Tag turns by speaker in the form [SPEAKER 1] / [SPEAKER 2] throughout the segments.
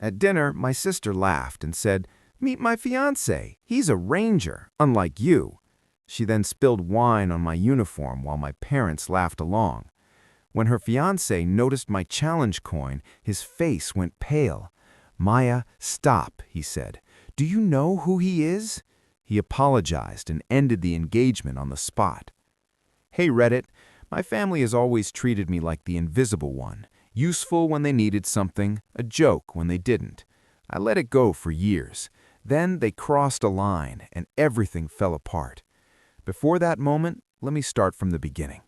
[SPEAKER 1] At dinner, my sister laughed and said, "Meet my fiancé. He's a ranger, unlike you." She then spilled wine on my uniform while my parents laughed along. When her fiancé noticed my challenge coin, his face went pale. "Maya, stop," he said. "Do you know who he is?" He apologized and ended the engagement on the spot. Hey Reddit, my family has always treated me like the invisible one, useful when they needed something, a joke when they didn't. I let it go for years. Then they crossed a line and everything fell apart. Before that moment, let me start from the beginning.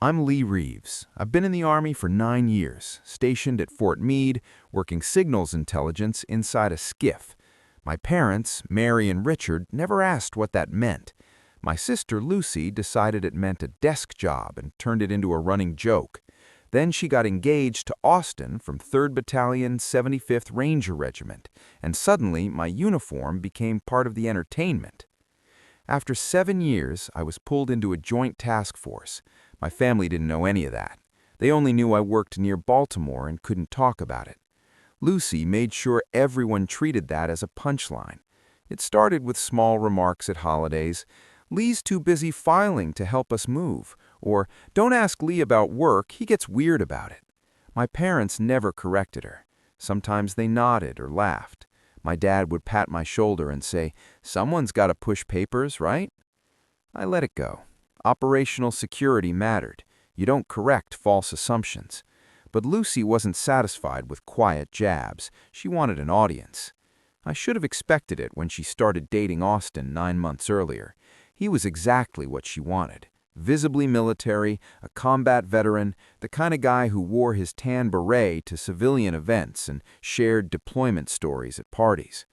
[SPEAKER 1] I'm Lee Reeves. I've been in the Army for 9 years, stationed at Fort Meade, working signals intelligence inside a skiff. My parents, Mary and Richard, never asked what that meant. My sister, Lucy, decided it meant a desk job and turned it into a running joke. Then she got engaged to Austin from 3rd Battalion, 75th Ranger Regiment, and suddenly my uniform became part of the entertainment. After 7 years, I was pulled into a joint task force. My family didn't know any of that. They only knew I worked near Baltimore and couldn't talk about it. Lucy made sure everyone treated that as a punchline. It started with small remarks at holidays. "Lee's too busy filing to help us move," or "Don't ask Lee about work, he gets weird about it." My parents never corrected her. Sometimes they nodded or laughed. My dad would pat my shoulder and say, "Someone's got to push papers, right?" I let it go. Operational security mattered. You don't correct false assumptions. But Lucy wasn't satisfied with quiet jabs. She wanted an audience. I should have expected it when she started dating Austin 9 months earlier. He was exactly what she wanted. Visibly military, a combat veteran, the kind of guy who wore his tan beret to civilian events and shared deployment stories at parties.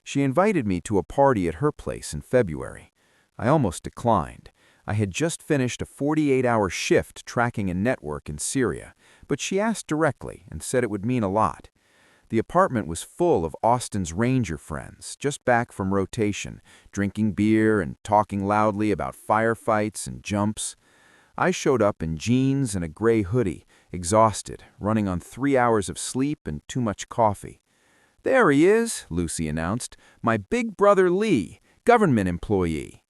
[SPEAKER 1] She invited me to a party at her place in February. I almost declined. I had just finished a 48-hour shift tracking a network in Syria, but she asked directly and said it would mean a lot. The apartment was full of Austin's Ranger friends, just back from rotation, drinking beer and talking loudly about firefights and jumps. I showed up in jeans and a gray hoodie, exhausted, running on 3 hours of sleep and too much coffee. "There he is," Lucy announced, "my big brother Lee, government employee."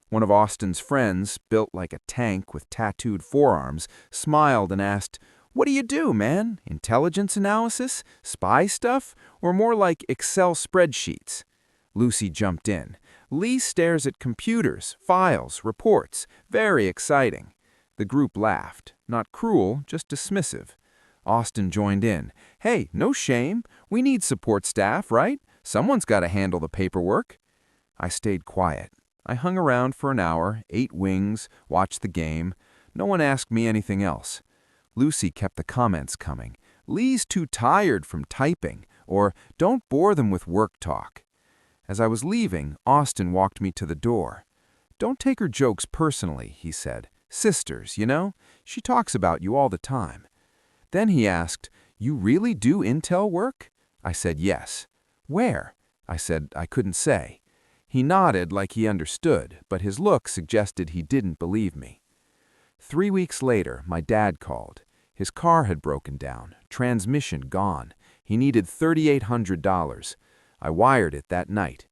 [SPEAKER 1] One of Austin's friends, built like a tank with tattooed forearms, smiled and asked, "What do you do, man? Intelligence analysis? Spy stuff? Or more like Excel spreadsheets?" Lucy jumped in. "Lee stares at computers, files, reports. Very exciting." The group laughed. Not cruel, just dismissive. Austin joined in. "Hey, no shame. We need support staff, right? Someone's got to handle the paperwork." I stayed quiet. I hung around for an hour, ate wings, watched the game. No one asked me anything else. Lucy kept the comments coming. "Lee's too tired from typing," or "Don't bore them with work talk." As I was leaving, Austin walked me to the door. "Don't take her jokes personally," he said. "Sisters, you know? She talks about you all the time." Then he asked, "You really do intel work?" I said yes. "Where?" I said I couldn't say. He nodded like he understood, but his look suggested he didn't believe me. 3 weeks later, my dad called. His car had broken down, transmission gone. He needed $3,800. I wired it that night.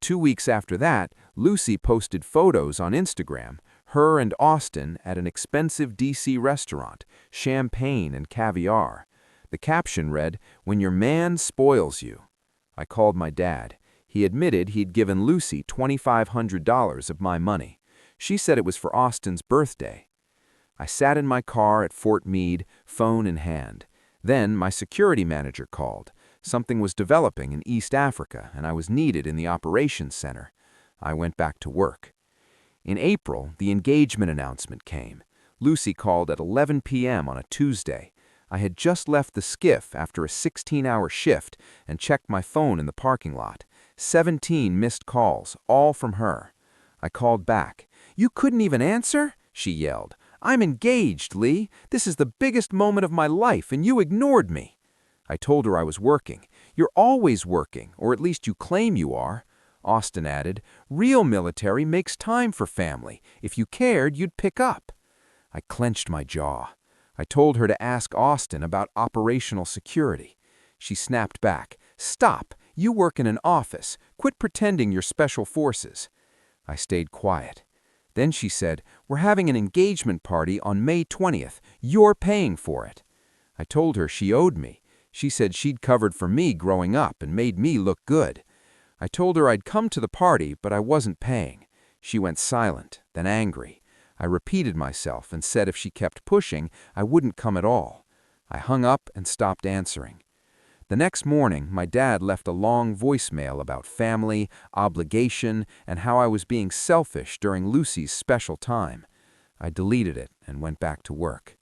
[SPEAKER 1] 2 weeks after that, Lucy posted photos on Instagram, her and Austin at an expensive DC restaurant, champagne and caviar. The caption read, "When your man spoils you." I called my dad. He admitted he'd given Lucy $2,500 of my money. She said it was for Austin's birthday. I sat in my car at Fort Meade, phone in hand. Then my security manager called. Something was developing in East Africa, and I was needed in the operations center. I went back to work. In April, the engagement announcement came. Lucy called at 11 p.m. on a Tuesday. I had just left the skiff after a 16-hour shift and checked my phone in the parking lot. 17 missed calls, all from her. I called back. "You couldn't even answer?" she yelled. "I'm engaged, Lee. This is the biggest moment of my life, and you ignored me." I told her I was working. "You're always working, or at least you claim you are." Austin added, "Real military makes time for family. If you cared, you'd pick up." I clenched my jaw. I told her to ask Austin about operational security.
[SPEAKER 2] She snapped back. "Stop! You work in an office. Quit pretending you're special forces." I stayed quiet. Then she said, "We're having an engagement party on May 20th. You're paying for it." I told her she owed me. She said she'd covered for me growing up and made me look good. I told her I'd come to the party, but I wasn't paying. She went silent, then angry. I repeated myself and said if she kept pushing, I wouldn't come at all. I hung up and stopped answering. The next morning, my dad left a long voicemail about family, obligation, and how I was being selfish during Lucy's special time. I deleted it and went back to work.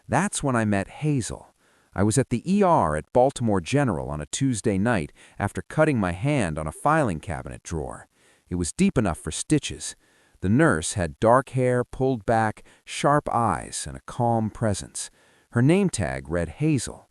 [SPEAKER 2] That's when I met Hazel. I was at the ER at Baltimore General on a Tuesday night after cutting my hand on a filing cabinet drawer. It was deep enough for stitches. The nurse had dark hair pulled back, sharp eyes, and a calm presence. Her name tag read Hazel.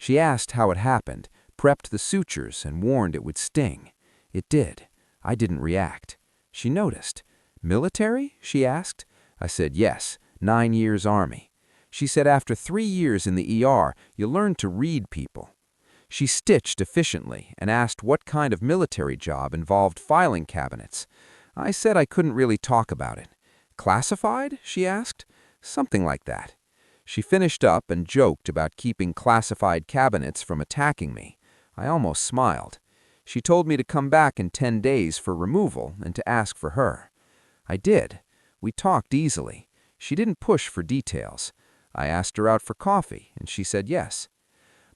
[SPEAKER 2] She asked how it happened, prepped the sutures, and warned it would sting. It did. I didn't react. She noticed. "Military?" she asked. I said yes, 9 years Army. She said after 3 years in the ER, you learn to read people. She stitched efficiently and asked what kind of military job involved filing cabinets. I said I couldn't really talk about it. "Classified?" she asked. "Something like that." She finished up and joked about keeping classified cabinets from attacking me. I almost smiled. She told me to come back in 10 days for removal and to ask for her. I did. We talked easily. She didn't push for details. I asked her out for coffee, and she said yes.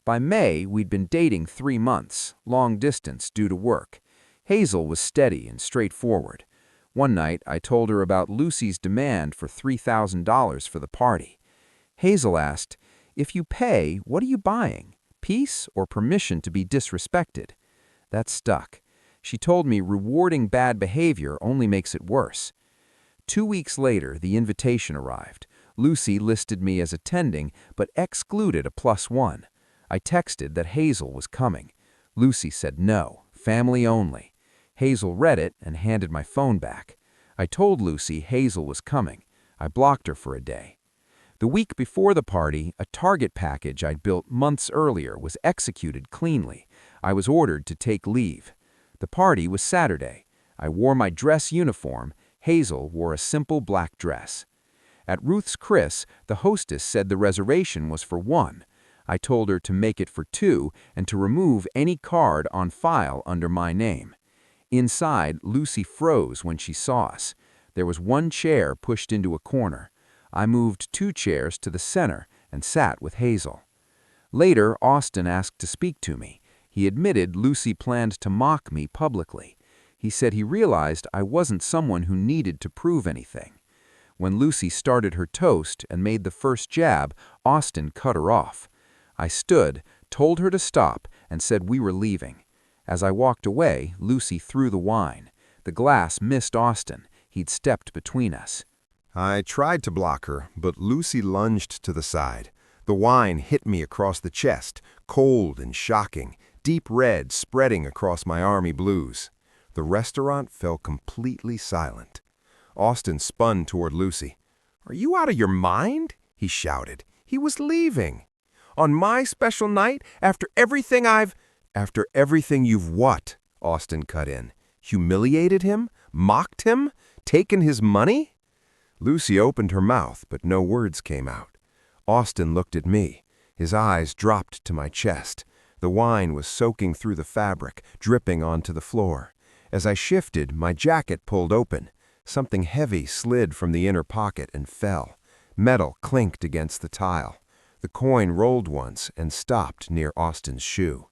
[SPEAKER 2] By May, we'd been dating 3 months, long distance due to work. Hazel was steady and straightforward. One night, I told her about Lucy's demand for $3,000 for the party. Hazel asked, "If you pay, what are you buying? Peace or permission to be disrespected?" That stuck. She told me rewarding bad behavior only makes it worse. 2 weeks later, the invitation arrived. Lucy listed me as attending, but excluded a +1. I texted that Hazel was coming. Lucy said no, family only. Hazel read it and handed my phone back. I told Lucy Hazel was coming. I blocked her for a day. The week before the party, a Target package I'd built months earlier was executed cleanly. I was ordered to take leave. The party was Saturday. I wore my dress uniform. Hazel wore a simple black dress. At Ruth's Chris, the hostess said the reservation was for 1. I told her to make it for 2 and to remove any card on file under my name. Inside, Lucy froze when she saw us. There was 1 chair pushed into a corner. I moved 2 chairs to the center and sat with Hazel. Later, Austin asked to speak to me. He admitted Lucy planned to mock me publicly. He said he realized I wasn't someone who needed to prove anything. When Lucy started her toast and made the first jab, Austin cut her off. I stood, told her to stop, and said we were leaving. As I walked away, Lucy threw the wine. The glass missed Austin. He'd stepped between us.
[SPEAKER 3] I tried to block her, but Lucy lunged to the side. The wine hit me across the chest, cold and shocking, deep red spreading across my army blues. The restaurant fell completely silent. Austin spun toward Lucy. "Are you out of your mind?" he shouted. "He was leaving. On my special night, after everything I've—" "After everything you've what?" Austin cut in. "Humiliated him? Mocked him? Taken his money?" Lucy opened her mouth, but no words came out. Austin looked at me. His eyes dropped to my chest. The wine was soaking through the fabric, dripping onto the floor. As I shifted, my jacket pulled open. Something heavy slid from the inner pocket and fell. Metal clinked against the tile. The coin rolled once and stopped near Austin's shoe.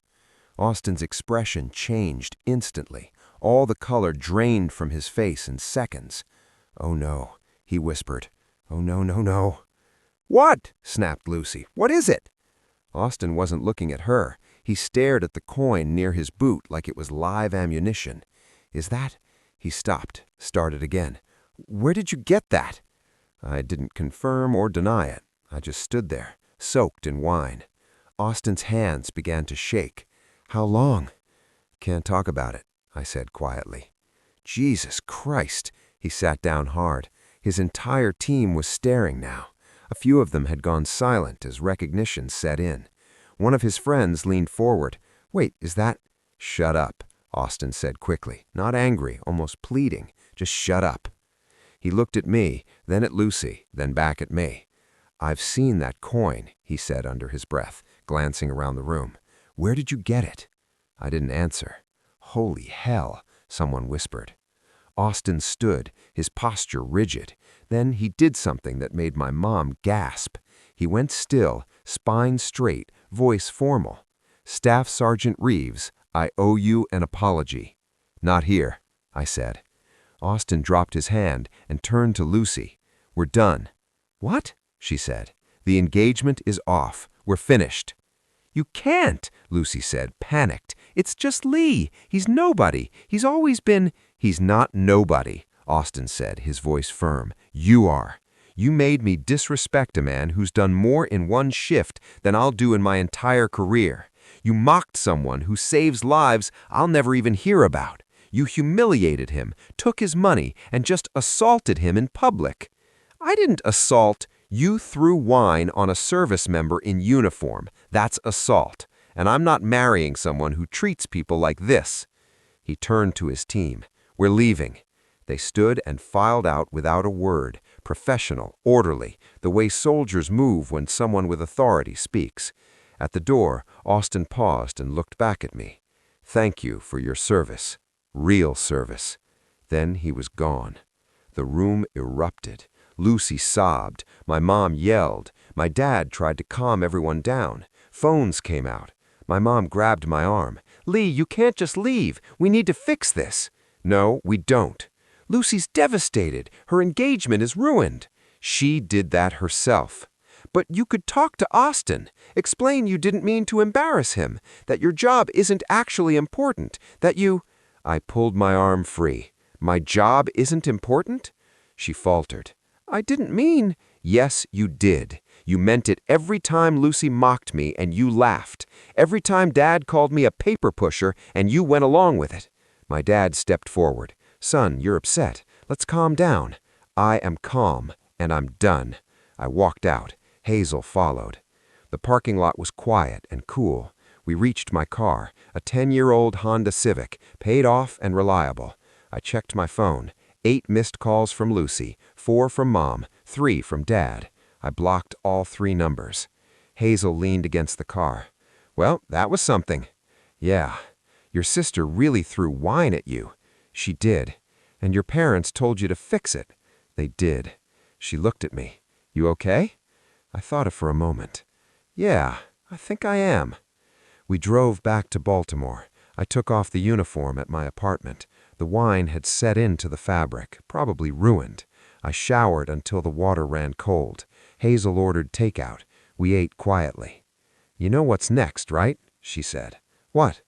[SPEAKER 3] Austin's expression changed instantly. All the color drained from his face in seconds. "Oh no," he whispered. "Oh no, no, no." "What?" snapped Lucy. "What is it?" Austin wasn't looking at her. He stared at the coin near his boot like it was live ammunition. "Is that—" He stopped, started again. "Where did you get that?" I didn't confirm or deny it. I just stood there, soaked in wine. Austin's hands began to shake. "How long?" "Can't talk about it," I said quietly. "Jesus Christ!" He sat down hard. His entire team was staring now. A few of them had gone silent as recognition set in. One of his friends leaned forward. "Wait, is that—" "Shut up," Austin said quickly, not angry, almost pleading. "Just shut up." He looked at me, then at Lucy, then back at me. "I've seen that coin," he said under his breath, glancing around the room. "Where did you get it?" I didn't answer. "Holy hell," someone whispered. Austin stood, his posture rigid. Then he did something that made my mom gasp. He went still, spine straight, voice formal. "Staff Sergeant Reeves, I owe you an apology." "Not here," I said. Austin dropped his hand and turned to Lucy. "We're done." "What?" she said. "The engagement is off. We're finished." "You can't," Lucy said, panicked. "It's just Lee. He's nobody. He's always been—" "He's not nobody," Austin said, his voice firm. "You are. You made me disrespect a man who's done more in one shift than I'll do in my entire career. You mocked someone who saves lives I'll never even hear about. You humiliated him, took his money, and just assaulted him in public." "I didn't assault." "You threw wine on a service member in uniform. That's assault. And I'm not marrying someone who treats people like this." He turned to his team. "We're leaving." They stood and filed out without a word, professional, orderly, the way soldiers move when someone with authority speaks. At the door, Austin paused and looked back at me. "Thank you for your service. Real service." Then he was gone. The room erupted. Lucy sobbed. My mom yelled. My dad tried to calm everyone down. Phones came out. My mom grabbed my arm. "Lee, you can't just leave. We need to fix this." "No, we don't." "Lucy's devastated. Her engagement is ruined." "She did that herself." "But you could talk to Austin. Explain you didn't mean to embarrass him, that your job isn't actually important, that you—" I pulled my arm free. "My job isn't important?" She faltered. "I didn't mean—" "Yes, you did. You meant it every time Lucy mocked me and you laughed. Every time Dad called me a paper pusher and you went along with it." My dad stepped forward. "Son, you're upset. Let's calm down." "I am calm, and I'm done." I walked out. Hazel followed. The parking lot was quiet and cool. We reached my car, a 10-year-old Honda Civic, paid off and reliable. I checked my phone. 8 missed calls from Lucy, 4 from Mom, 3 from Dad. I blocked all 3 numbers. Hazel leaned against the car. "Well, that was something." "Yeah. Your sister really threw wine at you." "She did. And your parents told you to fix it." "They did." She looked at me. "You okay?" I thought for a moment. "Yeah, I think I am." We drove back to Baltimore. I took off the uniform at my apartment. The wine had set into the fabric, probably ruined. I showered until the water ran cold. Hazel ordered takeout. We ate quietly. "You know what's next, right?" she said. "What?"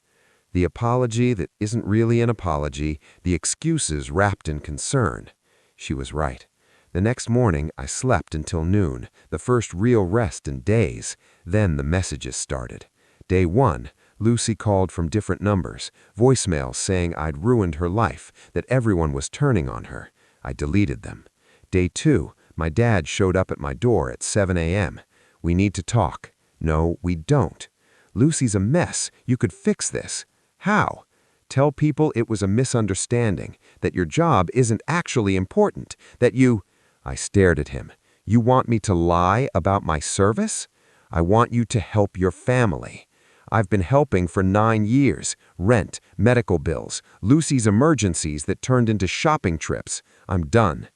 [SPEAKER 3] "The apology that isn't really an apology, the excuses wrapped in concern." She was right. The next morning, I slept until noon, the first real rest in days. Then the messages started. Day 1, Lucy called from different numbers, voicemails saying I'd ruined her life, that everyone was turning on her. I deleted them. Day 2, my dad showed up at my door at 7 a.m. "We need to talk." "No, we don't." "Lucy's a mess. You could fix this." "How?" "Tell people it was a misunderstanding, that your job isn't actually important, that you—" I stared at him. "You want me to lie about my service?" "I want you to help your family." "I've been helping for 9 years. Rent, medical bills, Lucy's emergencies that turned into shopping trips. I'm done."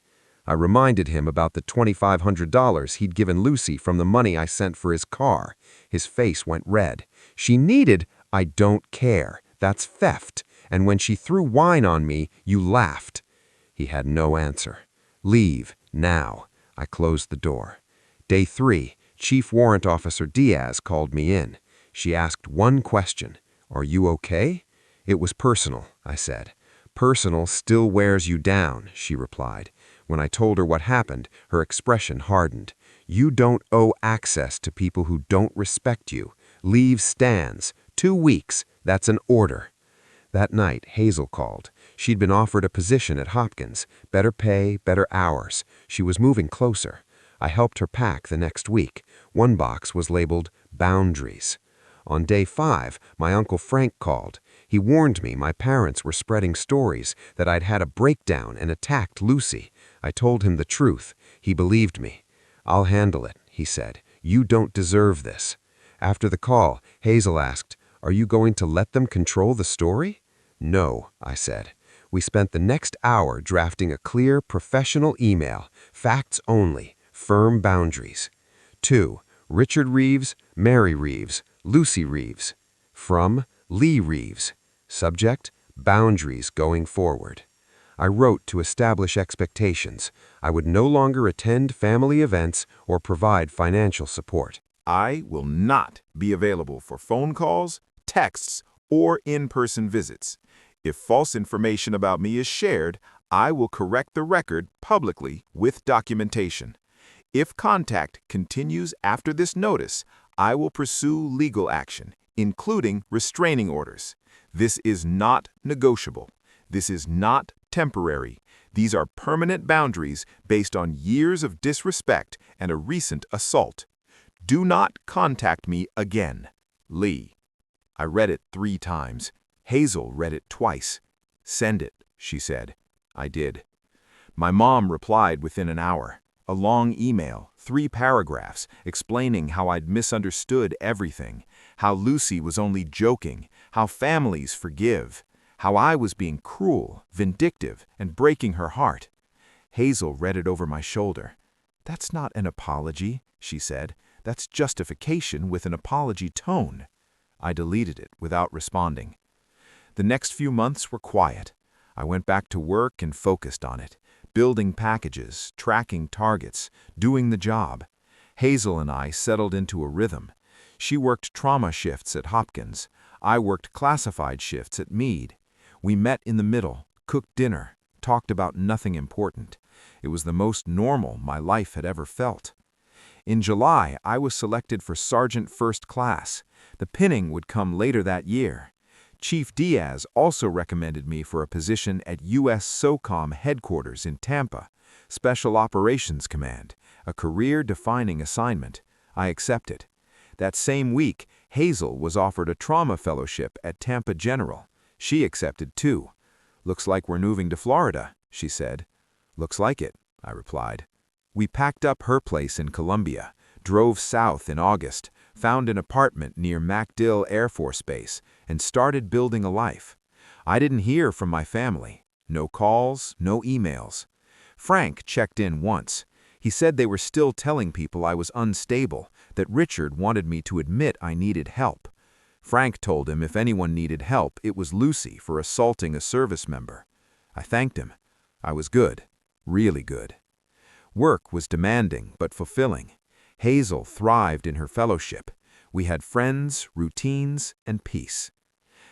[SPEAKER 3] I reminded him about the $2,500 he'd given Lucy from the money I sent for his car. His face went red. "She needed—" "I don't care. That's theft. And when she threw wine on me, you laughed." He had no answer. "Leave, now." I closed the door. Day 3, Chief Warrant Officer Diaz called me in. She asked one question. "Are you okay?" "It was personal," I said. "Personal still wears you down," she replied. When I told her what happened, her expression hardened. "You don't owe access to people who don't respect you. Leave stands. 2 weeks. That's an order." That night, Hazel called. She'd been offered a position at Hopkins. Better pay, better hours. She was moving closer. I helped her pack the next week. One box was labeled Boundaries. On day 5, my Uncle Frank called. He warned me my parents were spreading stories that I'd had a breakdown and attacked Lucy. I told him the truth. He believed me. "I'll handle it," he said. "You don't deserve this." After the call, Hazel asked, "Are you going to let them control the story?" "No," I said. We spent the next hour drafting a clear, professional email, facts only, firm boundaries. 2. Richard Reeves, Mary Reeves, Lucy Reeves. From Lee Reeves. Subject, boundaries going forward. I wrote to establish expectations. I would no longer attend family events or provide financial support.
[SPEAKER 1] I will not be available for phone calls, texts, or in-person visits. If false information about me is shared, I will correct the record publicly with documentation. If contact continues after this notice, I will pursue legal action, including restraining orders. This is not negotiable. This is not temporary. These are permanent boundaries based on years of disrespect and a recent assault. Do not contact me again. Lee. I read it 3 times. Hazel read it twice. "Send it," she said. I did. My mom replied within an hour. A long email, 3 paragraphs, explaining how I'd misunderstood everything, how Lucy was only joking, how families forgive, how I was being cruel, vindictive, and breaking her heart. Hazel read it over my shoulder. "That's not an apology," she said. "That's justification with an apology tone." I deleted it without responding. The next few months were quiet. I went back to work and focused on it, building packages, tracking targets, doing the job. Hazel and I settled into a rhythm. She worked trauma shifts at Hopkins. I worked classified shifts at Meade. We met in the middle, cooked dinner, talked about nothing important. It was the most normal my life had ever felt. In July, I was selected for Sergeant First Class. The pinning would come later that year. Chief Diaz also recommended me for a position at U.S. SOCOM headquarters in Tampa, Special Operations Command, a career-defining assignment. I accepted. That same week, Hazel was offered a trauma fellowship at Tampa General. She accepted too. "Looks like we're moving to Florida," she said. "Looks like it," I replied. We packed up her place in Columbia, drove south in August, found an apartment near MacDill Air Force Base, and started building a life. I didn't hear from my family. No calls, no emails. Frank checked in once. He said they were still telling people I was unstable, that Richard wanted me to admit I needed help. Frank told him if anyone needed help, it was Lucy for assaulting a service member. I thanked him. I was good, really good. Work was demanding but fulfilling. Hazel thrived in her fellowship. We had friends, routines, and peace.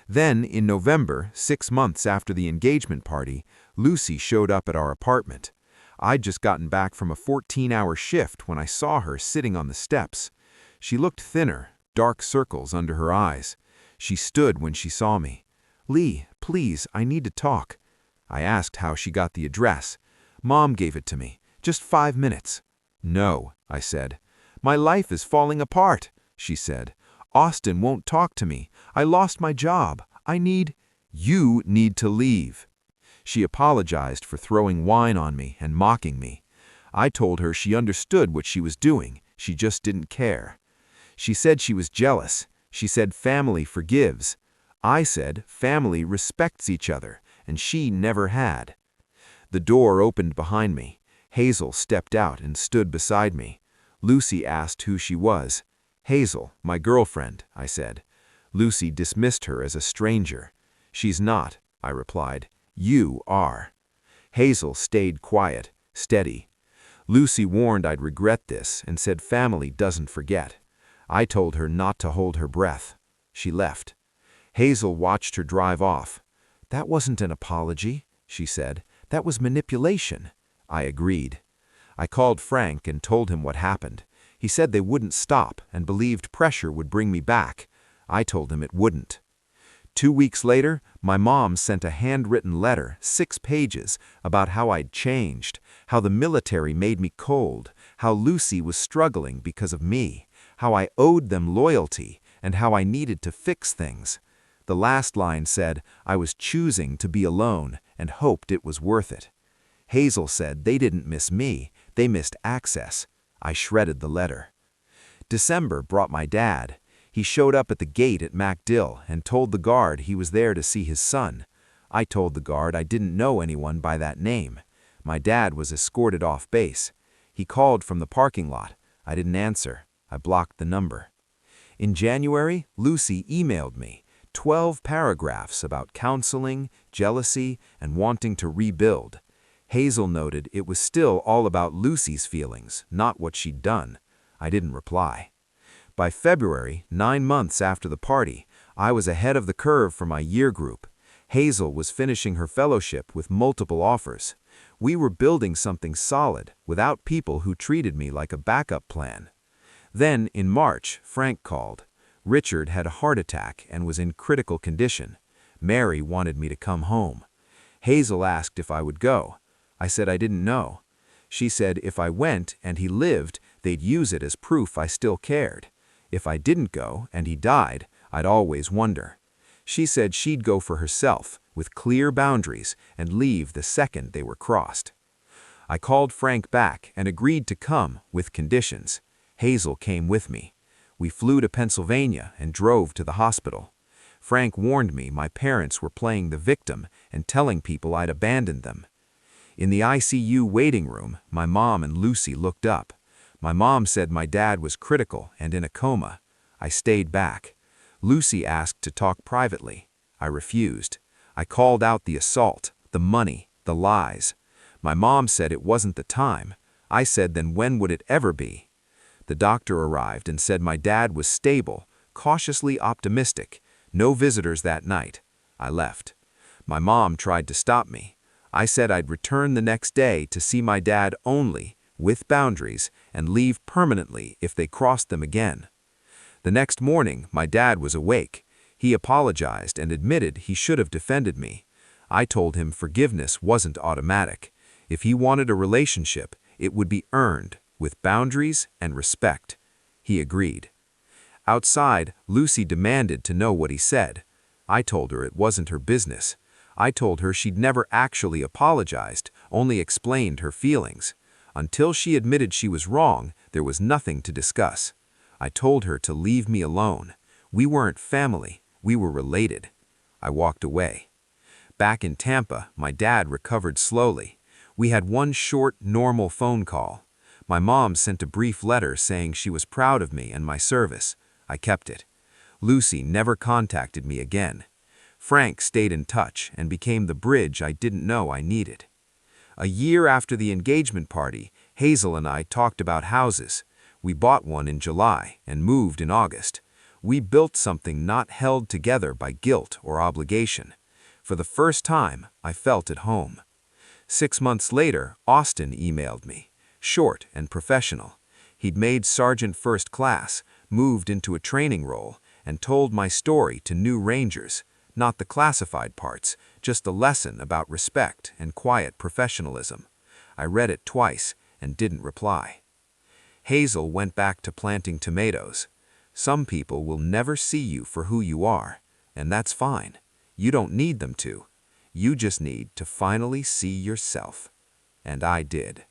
[SPEAKER 1] Then, in November, 6 months after the engagement party, Lucy showed up at our apartment. I'd just gotten back from a 14-hour shift when I saw her sitting on the steps. She looked thinner, dark circles under her eyes. She stood when she saw me. "Lee, please, I need to talk." I asked how she got the address. "Mom gave it to me. Just 5 minutes." "No," I said. "My life is falling apart," she said. "Austin won't talk to me. I lost my job. You need to leave." She apologized for throwing wine on me and mocking me. I told her she understood what she was doing. She just didn't care. She said she was jealous. She said family forgives. I said family respects each other, and she never had. The door opened behind me. Hazel stepped out and stood beside me. Lucy asked who she was. "Hazel, my girlfriend," I said. Lucy dismissed her as a stranger. "She's not," I replied. "You are." Hazel stayed quiet, steady. Lucy warned I'd regret this and said family doesn't forget. I told her not to hold her breath. She left. Hazel watched her drive off. "That wasn't an apology," she said. "That was manipulation." I agreed. I called Frank and told him what happened. He said they wouldn't stop and believed pressure would bring me back. I told him it wouldn't. 2 weeks later, my mom sent a handwritten letter, 6 pages, about how I'd changed, how the military made me cold, how Lucy was struggling because of me, how I owed them loyalty, and how I needed to fix things. The last line said I was choosing to be alone and hoped it was worth it. Hazel said they didn't miss me, they missed access. I shredded the letter. December brought my dad. He showed up at the gate at MacDill and told the guard he was there to see his son. I told the guard I didn't know anyone by that name. My dad was escorted off base. He called from the parking lot. I didn't answer. I blocked the number. In January, Lucy emailed me 12 paragraphs about counseling, jealousy, and wanting to rebuild. Hazel noted it was still all about Lucy's feelings, not what she'd done. I didn't reply. By February, 9 months after the party, I was ahead of the curve for my year group. Hazel was finishing her fellowship with multiple offers. We were building something solid, without people who treated me like a backup plan. Then, in March, Frank called. Richard had a heart attack and was in critical condition. Mary wanted me to come home. Hazel asked if I would go. I said I didn't know. She said if I went and he lived, they'd use it as proof I still cared. If I didn't go and he died, I'd always wonder. She said she'd go for herself, with clear boundaries, and leave the second they were crossed. I called Frank back and agreed to come, with conditions. Hazel came with me. We flew to Pennsylvania and drove to the hospital. Frank warned me my parents were playing the victim and telling people I'd abandoned them. In the ICU waiting room, my mom and Lucy looked up. My mom said my dad was critical and in a coma. I stayed back. Lucy asked to talk privately. I refused. I called out the assault, the money, the lies. My mom said it wasn't the time. I said then when would it ever be? The doctor arrived and said my dad was stable, cautiously optimistic. No visitors that night. I left. My mom tried to stop me. I said I'd return the next day to see my dad only, with boundaries, and leave permanently if they crossed them again. The next morning, my dad was awake. He apologized and admitted he should have defended me. I told him forgiveness wasn't automatic. If he wanted a relationship, it would be earned, with boundaries and respect. He agreed. Outside, Lucy demanded to know what he said. I told her it wasn't her business. I told her she'd never actually apologized, only explained her feelings. Until she admitted she was wrong, there was nothing to discuss. I told her to leave me alone. We weren't family, we were related. I walked away. Back in Tampa, my dad recovered slowly. We had one short, normal phone call. My mom sent a brief letter saying she was proud of me and my service. I kept it. Lucy never contacted me again. Frank stayed in touch and became the bridge I didn't know I needed. A year after the engagement party, Hazel and I talked about houses. We bought one in July and moved in August. We built something not held together by guilt or obligation. For the first time, I felt at home. 6 months later, Austin emailed me, short and professional. He'd made Sergeant First Class, moved into a training role, and told my story to new Rangers, not the classified parts, just a lesson about respect and quiet professionalism. I read it twice and didn't reply. Hazel went back to planting tomatoes. Some people will never see you for who you are, and that's fine. You don't need them to. You just need to finally see yourself. And I did.